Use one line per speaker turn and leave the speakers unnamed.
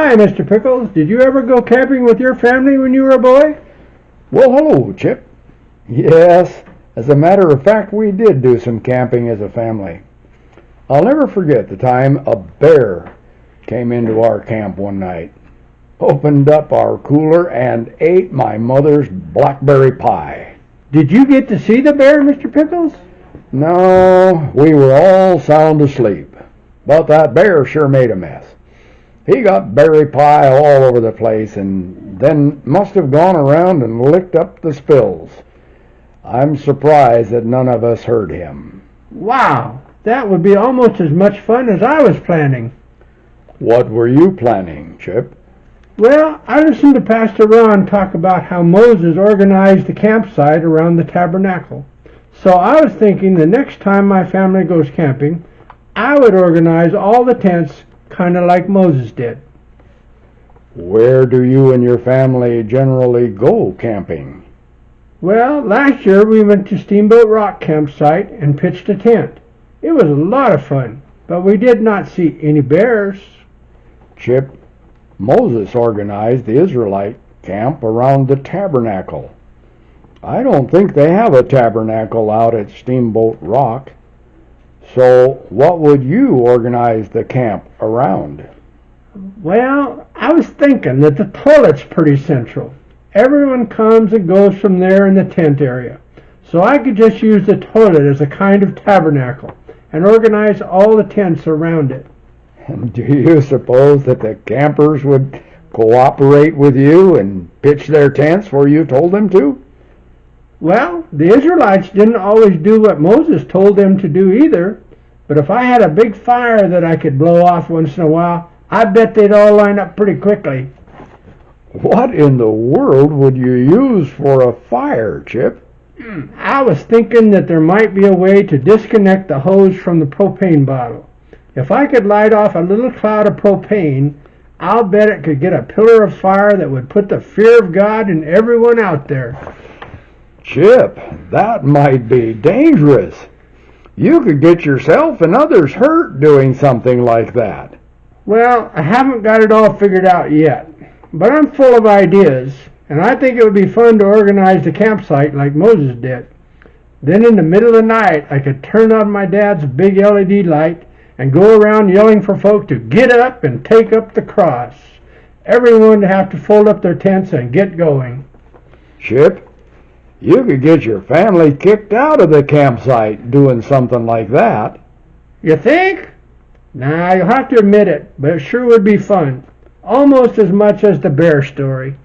Hi, Mr. Pickles. Did you ever go camping with your family when you were a boy?
Well, hello, Chip. Yes, as a matter of fact, we did do some camping as a family. I'll never forget the time a bear came into our camp one night, opened up our cooler, and ate my mother's blackberry pie.
Did you get to see the bear, Mr. Pickles?
No, we were all sound asleep, but that bear sure made a mess. He got berry pie all over the place and then must have gone around and licked up the spills. I'm surprised that none of us heard him.
Wow, that would be almost as much fun as I was planning.
What were you planning, Chip?
Well, I listened to Pastor Ron talk about how Moses organized the campsite around the Tabernacle. So I was thinking the next time my family goes camping, I would organize all the tents kind of like Moses did.
Where do you and your family generally go camping?
Well, last year we went to Steamboat Rock campsite and pitched a tent. It was a lot of fun, but we did not see any bears.
Chip, Moses organized the Israelite camp around the Tabernacle. I don't think they have a tabernacle out at Steamboat Rock. So what would you organize the camp around?
Well, I was thinking that the toilet's pretty central. Everyone comes and goes from there in the tent area. So I could just use the toilet as a kind of tabernacle and organize all the tents around it.
And do you suppose that the campers would cooperate with you and pitch their tents where you told them to?
Well, the Israelites didn't always do what Moses told them to do either, but if I had a big fire that I could blow off once in a while, I bet they'd all line up pretty quickly.
What in the world would you use for a fire, Chip?
I was thinking that there might be a way to disconnect the hose from the propane bottle. If I could light off a little cloud of propane, I'll bet it could get a pillar of fire that would put the fear of God in everyone out there.
Chip, that might be dangerous. You could get yourself and others hurt doing something like that.
Well, I haven't got it all figured out yet, but I'm full of ideas, and I think it would be fun to organize the campsite like Moses did. Then in the middle of the night, I could turn on my dad's big LED light and go around yelling for folk to get up and take up the cross. Everyone would have to fold up their tents and get going.
Chip, you could get your family kicked out of the campsite doing something like that.
You think? Nah, you'll have to admit it, but it sure would be fun. Almost as much as the bear story.